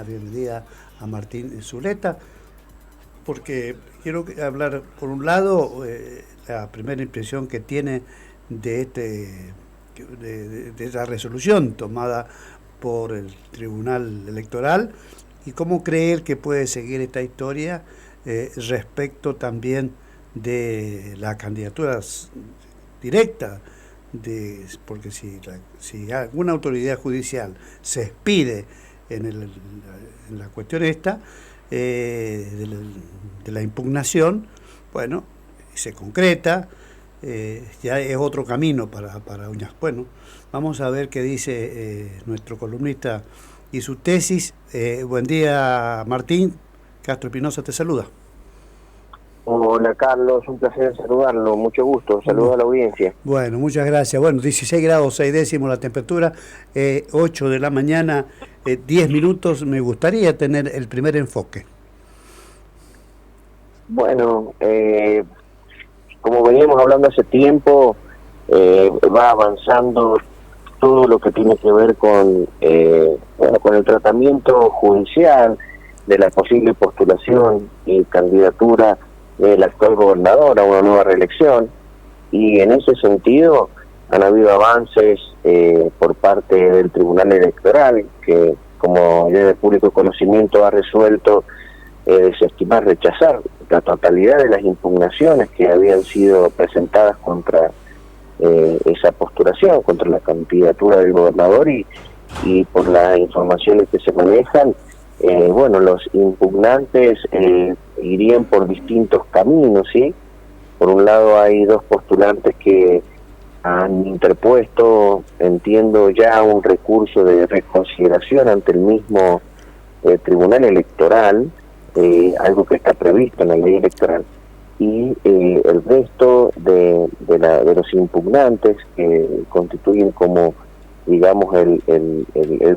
Bienvenida a Martín Zuleta, porque quiero hablar, por un lado, la primera impresión que tiene de de esa resolución tomada por el Tribunal Electoral y cómo cree él que puede seguir esta historia respecto también de las candidaturas directas, porque si alguna autoridad judicial se expide en la cuestión esta de la impugnación, bueno, se concreta, ya es otro camino para Uñas. Bueno, vamos a ver qué dice nuestro columnista y su tesis. Buen día, Martín. Castro Espinosa te saluda. Hola Carlos, un placer saludarlo, mucho gusto, saludo a la audiencia. Bueno, muchas gracias. Bueno, 16 grados 6 décimos la temperatura, 8 de la mañana, 10 minutos. Me gustaría tener el primer enfoque. Bueno, como veníamos hablando hace tiempo, va avanzando todo lo que tiene que ver con el tratamiento judicial de la posible postulación y candidatura del actual gobernador a una nueva reelección, y en ese sentido han habido avances por parte del Tribunal Electoral, que, como ya de público conocimiento, ha resuelto desestimar, rechazar la totalidad de las impugnaciones que habían sido presentadas contra esa postulación, contra la candidatura del gobernador, y por las informaciones que se manejan, los impugnantes irían por distintos caminos, ¿sí? Por un lado hay dos postulantes que han interpuesto, entiendo, ya un recurso de reconsideración ante el mismo Tribunal Electoral, algo que está previsto en la ley electoral, y el resto de los impugnantes, que constituyen como, digamos, el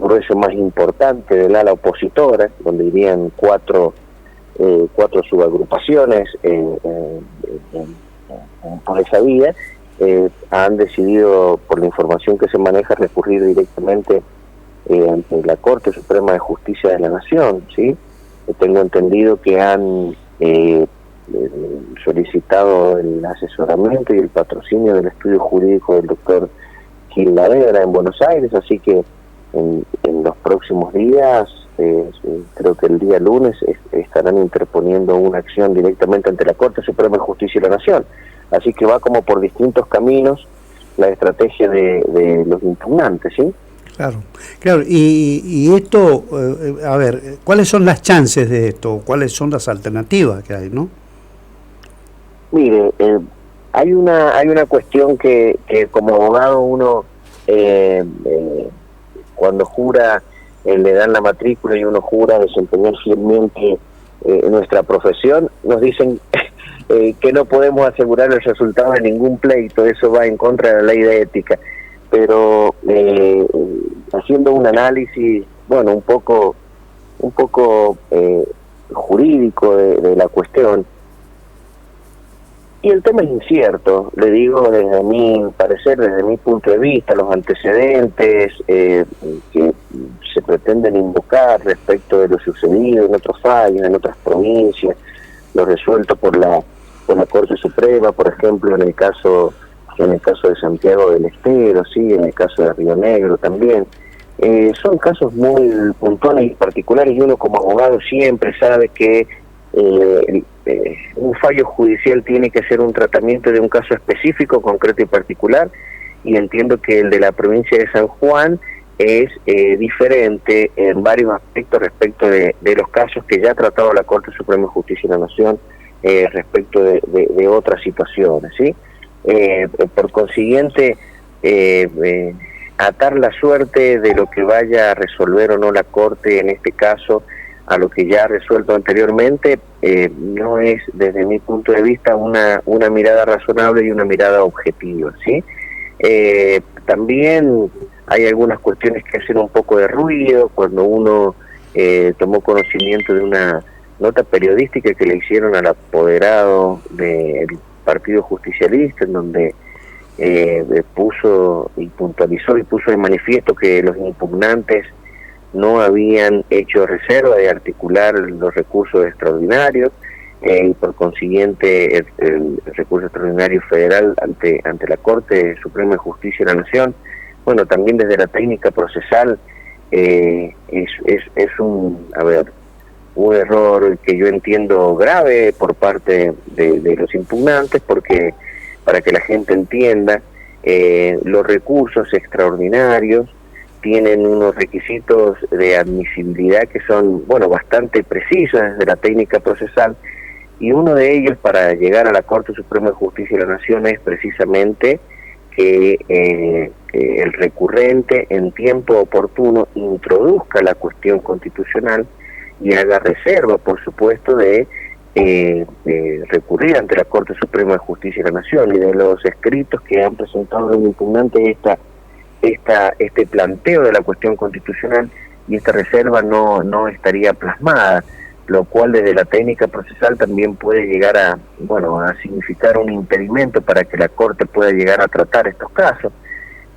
grueso más importante del ala opositora, donde irían cuatro subagrupaciones por esa vía, han decidido, por la información que se maneja, recurrir directamente ante la Corte Suprema de Justicia de la Nación, ¿sí? Tengo entendido que han solicitado el asesoramiento y el patrocinio del estudio jurídico del doctor Gil Lavera en Buenos Aires, así que en los próximos días, creo que el día lunes, estarán interponiendo una acción directamente ante la Corte Suprema de Justicia de la Nación. Así que va como por distintos caminos la estrategia de los impugnantes, ¿sí? Claro. Y esto, a ver, ¿cuáles son las chances de esto? ¿Cuáles son las alternativas que hay, no? Mire, hay una cuestión que como abogado uno, cuando jura, le dan la matrícula y uno jura desempeñar fielmente nuestra profesión, nos dicen que no podemos asegurar el resultado de ningún pleito, eso va en contra de la ley de ética. Pero haciendo un análisis, bueno, un poco jurídico de la cuestión, y el tema es incierto, le digo desde mi parecer, desde mi punto de vista, los antecedentes que se pretenden invocar respecto de lo sucedido en otros fallos, en otras provincias, lo resuelto por la Corte Suprema, por ejemplo, en el caso de Santiago del Estero, sí, en el caso de Río Negro también. Son casos muy puntuales y particulares, y uno como abogado siempre sabe que un fallo judicial tiene que ser un tratamiento de un caso específico, concreto y particular, y entiendo que el de la provincia de San Juan es diferente en varios aspectos respecto de los casos que ya ha tratado la Corte Suprema de Justicia de la Nación respecto de otras situaciones, ¿sí? Por consiguiente, atar la suerte de lo que vaya a resolver o no la Corte en este caso a lo que ya ha resuelto anteriormente, no es, desde mi punto de vista, una mirada razonable y una mirada objetiva, ¿sí? También hay algunas cuestiones que hacen un poco de ruido cuando uno tomó conocimiento de una nota periodística que le hicieron al apoderado del Partido Justicialista, en donde puso y puntualizó y puso de manifiesto que los impugnantes no habían hecho reserva de articular los recursos extraordinarios, y por consiguiente el recurso extraordinario federal ante la Corte Suprema de Justicia de la Nación. Bueno, también desde la técnica procesal es un error que yo entiendo grave por parte de los impugnantes, porque para que la gente entienda, los recursos extraordinarios tienen unos requisitos de admisibilidad que son, bueno, bastante precisos desde la técnica procesal, y uno de ellos para llegar a la Corte Suprema de Justicia de la Nación es precisamente que el recurrente en tiempo oportuno introduzca la cuestión constitucional y haga reserva, por supuesto, de recurrir ante la Corte Suprema de Justicia de la Nación. Y de los escritos que han presentado los impugnantes este planteo de la cuestión constitucional, y esta reserva no estaría plasmada, lo cual desde la técnica procesal también puede llegar a significar un impedimento para que la Corte pueda llegar a tratar estos casos.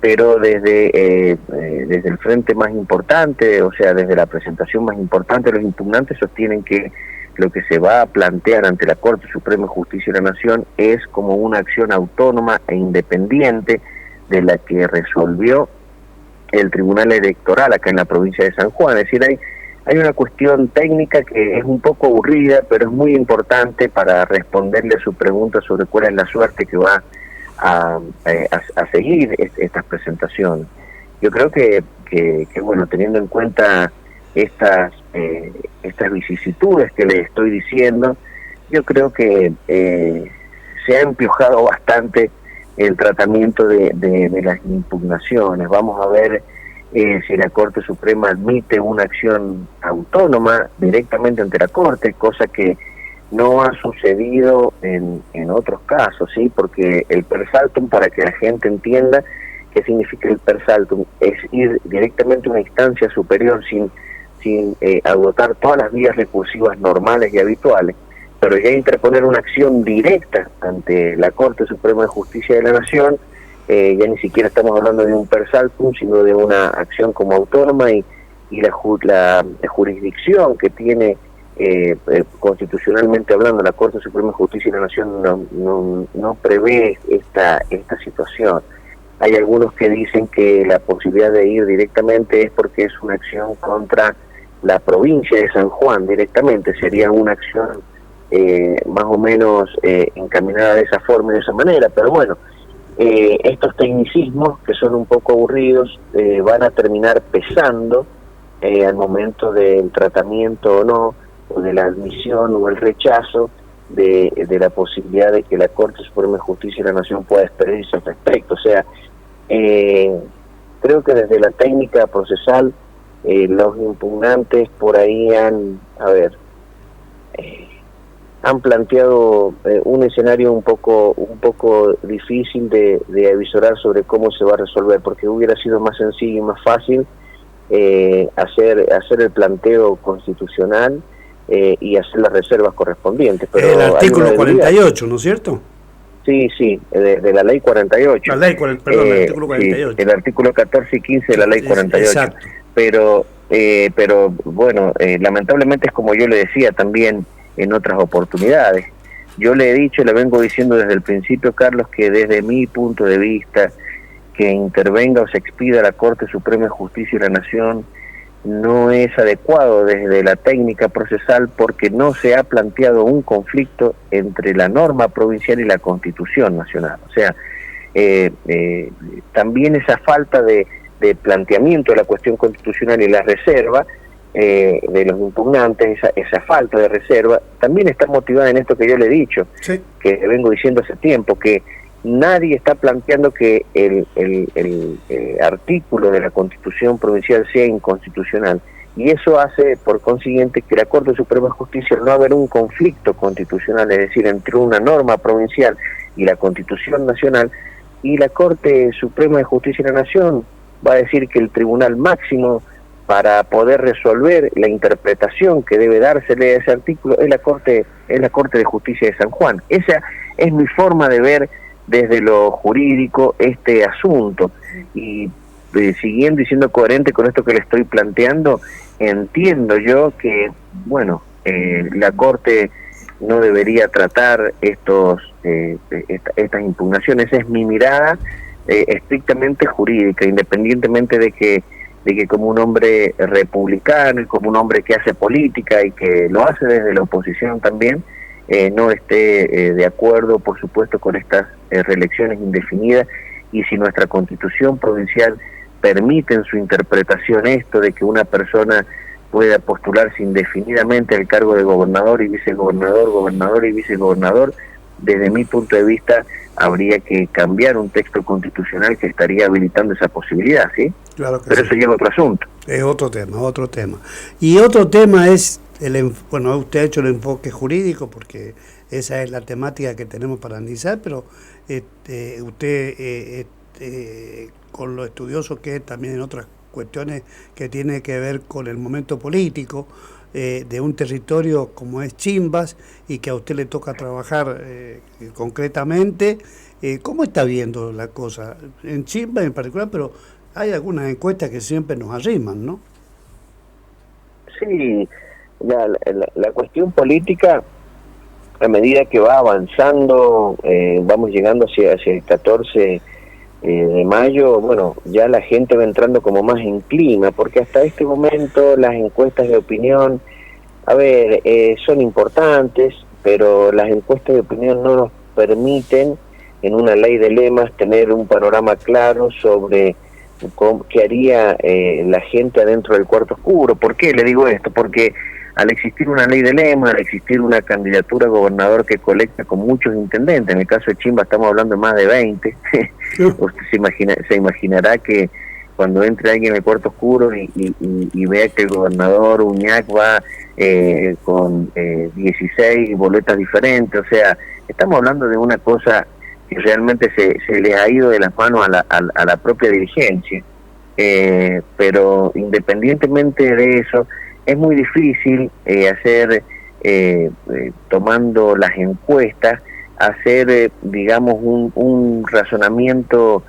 Pero desde el frente más importante, o sea, desde la presentación más importante, los impugnantes sostienen que lo que se va a plantear ante la Corte Suprema de Justicia de la Nación es como una acción autónoma e independiente de la que resolvió el Tribunal Electoral acá en la provincia de San Juan. Es decir, hay una cuestión técnica que es un poco aburrida, pero es muy importante para responderle a su pregunta sobre cuál es la suerte que va a seguir estas presentaciones. Yo creo que bueno, teniendo en cuenta estas vicisitudes que le estoy diciendo, yo creo que se ha empiojado bastante el tratamiento de las impugnaciones. Vamos a ver si la Corte Suprema admite una acción autónoma directamente ante la Corte, cosa que no ha sucedido en otros casos, ¿sí? Porque el per saltum, para que la gente entienda qué significa el per saltum, es ir directamente a una instancia superior sin agotar todas las vías recursivas normales y habituales, pero ya interponer una acción directa ante la Corte Suprema de Justicia de la Nación, ya ni siquiera estamos hablando de un per saltum, sino de una acción como autónoma, y la jurisdicción que tiene constitucionalmente hablando la Corte Suprema de Justicia de la Nación no prevé esta situación. Hay algunos que dicen que la posibilidad de ir directamente es porque es una acción contra la provincia de San Juan directamente, sería una acción más o menos encaminada de esa forma y de esa manera, pero bueno, estos tecnicismos que son un poco aburridos van a terminar pesando al momento del tratamiento o no, o de la admisión o el rechazo de la posibilidad de que la Corte Suprema de Justicia de la Nación pueda expresarse al respecto. O sea, creo que desde la técnica procesal los impugnantes por ahí han planteado un escenario un poco difícil de avisorar sobre cómo se va a resolver, porque hubiera sido más sencillo y más fácil hacer el planteo constitucional y hacer las reservas correspondientes. Pero el artículo 48, ¿no es cierto? Sí, de la ley 48. El artículo 48. Sí, el artículo 14 y 15 de la ley 48. Exacto. Pero bueno, lamentablemente es como yo le decía también en otras oportunidades. Yo le he dicho, le vengo diciendo desde el principio, Carlos, que desde mi punto de vista, que intervenga o se expida la Corte Suprema de Justicia de la Nación no es adecuado desde la técnica procesal, porque no se ha planteado un conflicto entre la norma provincial y la Constitución Nacional. O sea, también esa falta de planteamiento de la cuestión constitucional y la reserva de los impugnantes, esa falta de reserva, también está motivada en esto que yo le he dicho, sí, que vengo diciendo hace tiempo, que nadie está planteando que el artículo de la Constitución provincial sea inconstitucional, y eso hace por consiguiente que la Corte Suprema de Justicia, no haber un conflicto constitucional, es decir, entre una norma provincial y la Constitución Nacional, y la Corte Suprema de Justicia de la Nación va a decir que el Tribunal Máximo para poder resolver la interpretación que debe dársele a ese artículo es la Corte de Justicia de San Juan. Esa es mi forma de ver desde lo jurídico este asunto, y siguiendo y siendo coherente con esto que le estoy planteando, entiendo yo que, bueno, la Corte no debería tratar estas impugnaciones. Es mi mirada estrictamente jurídica, independientemente de que como un hombre republicano y como un hombre que hace política y que lo hace desde la oposición también, no esté de acuerdo, por supuesto, con estas reelecciones indefinidas. Y si nuestra Constitución provincial permite en su interpretación esto de que una persona pueda postularse indefinidamente al cargo de gobernador y vicegobernador, gobernador y vicegobernador, desde mi punto de vista habría que cambiar un texto constitucional que estaría habilitando esa posibilidad, ¿sí? Claro que pero sí. Eso lleva a otro asunto. Es otro tema, otro tema. Y otro tema es, bueno, usted ha hecho el enfoque jurídico porque esa es la temática que tenemos para analizar, pero usted, con lo estudioso que es también en otras cuestiones que tiene que ver con el momento político de un territorio como es Chimbas y que a usted le toca trabajar concretamente, ¿cómo está viendo la cosa? En Chimbas en particular, pero hay algunas encuestas que siempre nos arriman, ¿no? Sí, la cuestión política, a medida que va avanzando, vamos llegando hacia el 14 de mayo, bueno, ya la gente va entrando como más en clima, porque hasta este momento las encuestas de opinión, a ver, son importantes, pero las encuestas de opinión no nos permiten, en una ley de lemas, tener un panorama claro sobre qué haría la gente adentro del cuarto oscuro. ¿Por qué le digo esto? Porque al existir una ley de lema, al existir una candidatura a gobernador que colecta con muchos intendentes, en el caso de Chimba estamos hablando de más de 20, usted se imaginará que cuando entre alguien en el cuarto oscuro y vea que el gobernador Uñac va con 16 boletas diferentes, o sea, estamos hablando de una cosa que realmente se les ha ido de las manos a la propia dirigencia, pero independientemente de eso, es muy difícil hacer, tomando las encuestas, hacer, digamos, un razonamiento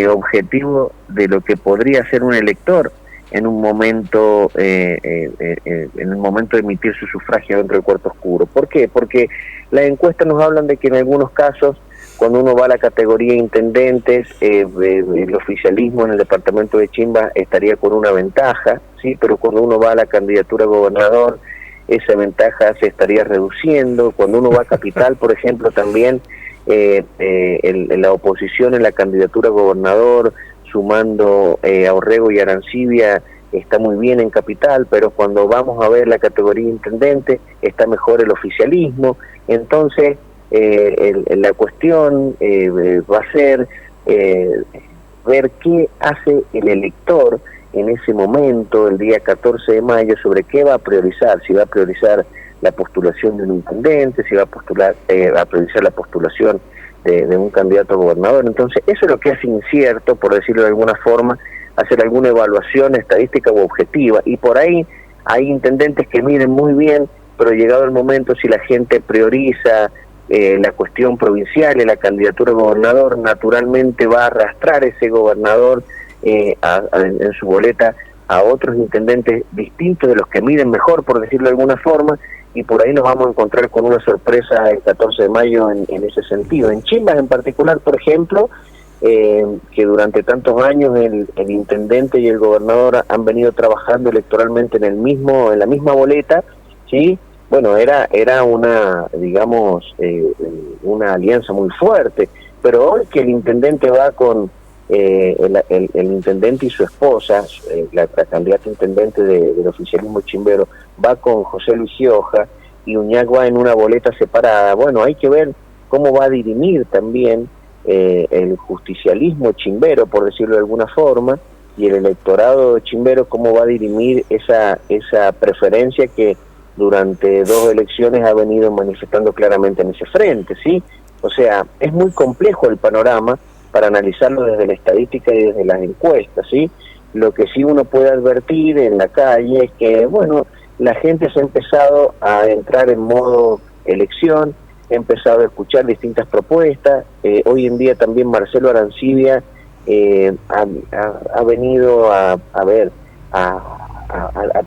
objetivo de lo que podría ser un elector en un momento de emitir su sufragio dentro del cuarto oscuro. ¿Por qué? Porque las encuestas nos hablan de que en algunos casos, cuando uno va a la categoría intendentes, el oficialismo en el departamento de Chimba estaría con una ventaja, sí, pero cuando uno va a la candidatura a gobernador, esa ventaja se estaría reduciendo. Cuando uno va a capital, por ejemplo, también la oposición en la candidatura a gobernador, sumando a Orrego y Arancibia, está muy bien en capital, pero cuando vamos a ver la categoría intendente, está mejor el oficialismo. Entonces, la cuestión va a ser ver qué hace el elector en ese momento, el día 14 de mayo, sobre qué va a priorizar, si va a priorizar la postulación de un intendente, si va a priorizar la postulación de un candidato a gobernador. Entonces, eso es lo que hace incierto, por decirlo de alguna forma, hacer alguna evaluación estadística u objetiva, y por ahí hay intendentes que miden muy bien, pero llegado el momento, si la gente prioriza la cuestión provincial y la candidatura a gobernador, naturalmente va a arrastrar ese gobernador en su boleta a otros intendentes distintos de los que miden mejor, por decirlo de alguna forma, y por ahí nos vamos a encontrar con una sorpresa el 14 de mayo en ese sentido. En Chimbas en particular, por ejemplo, que durante tantos años el intendente y el gobernador han venido trabajando electoralmente en la misma boleta, ¿sí? Bueno, era una, digamos, una alianza muy fuerte, pero hoy que el intendente va con el intendente y su esposa, la candidata intendente del oficialismo chimbero, va con José Luis Gioja y Uñac va en una boleta separada. Bueno, hay que ver cómo va a dirimir también el justicialismo chimbero, por decirlo de alguna forma, y el electorado chimbero, cómo va a dirimir esa preferencia que durante 2 elecciones ha venido manifestando claramente en ese frente, ¿sí? O sea, es muy complejo el panorama para analizarlo desde la estadística y desde las encuestas, ¿sí? Lo que sí uno puede advertir en la calle es que, bueno, la gente se ha empezado a entrar en modo elección, ha empezado a escuchar distintas propuestas. Hoy en día también Marcelo Arancibia ha venido a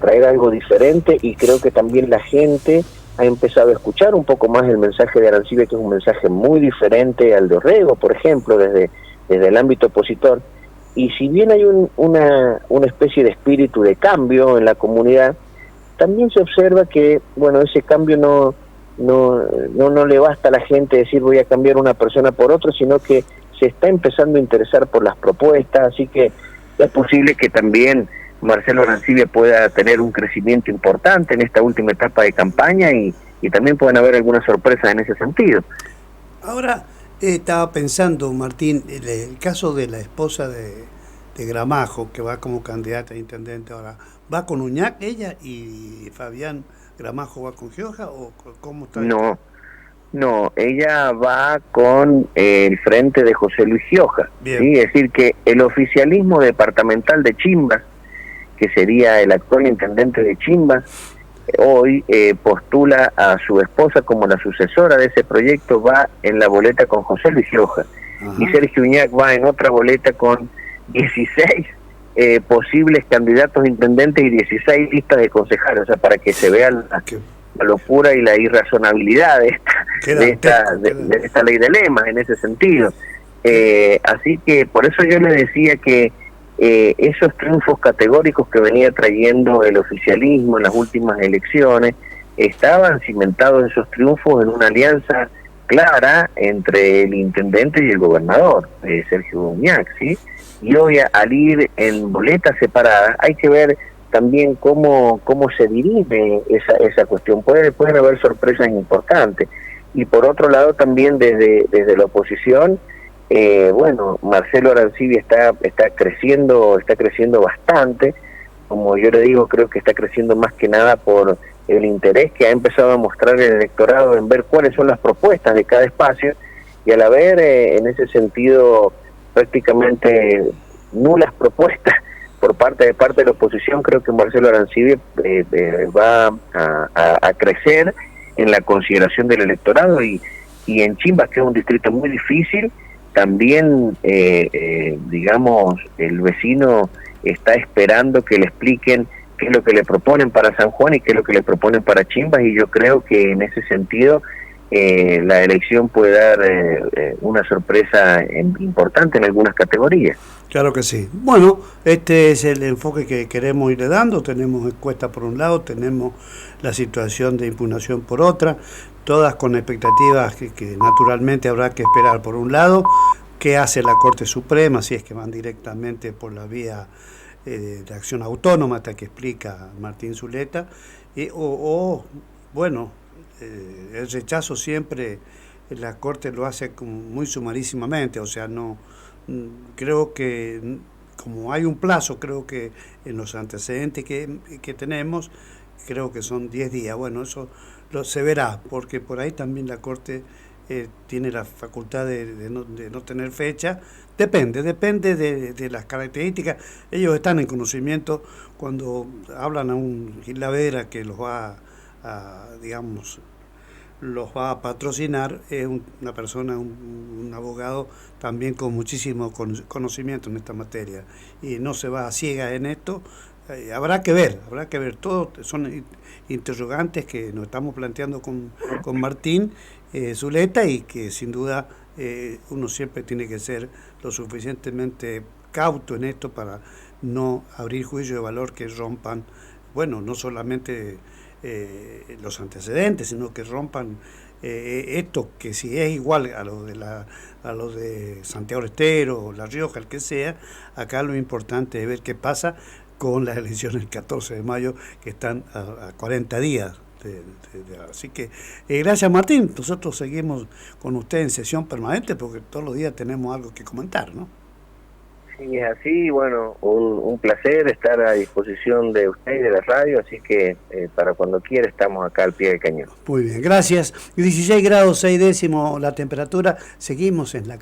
traer algo diferente, y creo que también la gente ha empezado a escuchar un poco más el mensaje de Arancibia, que es un mensaje muy diferente al de Orrego, por ejemplo, desde el ámbito opositor. Y si bien hay una especie de espíritu de cambio en la comunidad, también se observa que, bueno, ese cambio no le basta a la gente decir voy a cambiar una persona por otra, sino que se está empezando a interesar por las propuestas, así que es posible que también Marcelo Arancibia pueda tener un crecimiento importante en esta última etapa de campaña, y también pueden haber algunas sorpresas en ese sentido. Ahora, estaba pensando, Martín, el caso de la esposa de Gramajo, que va como candidata a intendente ahora, ¿va con Uñac ella y Fabián Gramajo va con Gioja, o cómo está? No, ella va con el frente de José Luis Gioja, ¿sí? Es decir, que el oficialismo departamental de Chimbas, que sería el actual intendente de Chimbas, hoy postula a su esposa como la sucesora de ese proyecto, va en la boleta con José Luis Gioja. Ajá. Y Sergio Uñac va en otra boleta con 16 posibles candidatos a intendentes y 16 listas de concejales, o sea, para que se vea la locura y la irrazonabilidad de esta ley de lemas en ese sentido. Así que por eso yo le decía que esos triunfos categóricos que venía trayendo el oficialismo en las últimas elecciones estaban cimentados, esos triunfos, en una alianza clara entre el intendente y el gobernador, Sergio Uñac, ¿sí? Y hoy, al ir en boletas separadas, hay que ver también cómo se dirime esa cuestión. Pueden haber sorpresas importantes. Y por otro lado, también desde la oposición, bueno, Marcelo Arancibia está creciendo bastante. Como yo le digo, creo que está creciendo más que nada por el interés que ha empezado a mostrar el electorado en ver cuáles son las propuestas de cada espacio, y al haber en ese sentido prácticamente nulas propuestas por parte de la oposición, creo que Marcelo Arancibia va a crecer en la consideración del electorado, y en Chimbas, que es un distrito muy difícil, también digamos, el vecino está esperando que le expliquen qué es lo que le proponen para San Juan y qué es lo que le proponen para Chimbas, y yo creo que en ese sentido la elección puede dar una sorpresa importante en algunas categorías. Claro que sí. Bueno, este es el enfoque que queremos irle dando. Tenemos encuesta por un lado, tenemos la situación de impugnación por otra, todas con expectativas que naturalmente habrá que esperar. Por un lado, qué hace la Corte Suprema, si es que van directamente por la vía de acción autónoma, hasta que explica Martín Zuleta, bueno, el rechazo siempre la Corte lo hace muy sumarísimamente, o sea, no creo que como hay un plazo, creo que en los antecedentes que tenemos, creo que son 10 días, bueno, eso se verá, porque por ahí también la Corte tiene la facultad de no tener fecha, depende de las características. Ellos están en conocimiento cuando hablan a un Gilavera que los va a patrocinar, es una persona, un abogado también con muchísimo conocimiento en esta materia, y no se va a ciegas en esto. Habrá que ver, todos son interrogantes que nos estamos planteando con Martín Zuleta, y que sin duda uno siempre tiene que ser lo suficientemente cauto en esto para no abrir juicios de valor que rompan, bueno, no solamente los antecedentes, sino que rompan esto, que si es igual a lo de Santiago del Estero o La Rioja, el que sea. Acá lo importante es ver qué pasa con las elecciones el 14 de mayo, que están a 40 días. Así que gracias, Martín. Nosotros seguimos con usted en sesión permanente, porque todos los días tenemos algo que comentar, ¿no? Sí, es así. Bueno, un placer estar a disposición de usted y de la radio, así que para cuando quiera estamos acá al pie del cañón. Muy bien, gracias. 16 grados 6 décimos la temperatura. Seguimos en la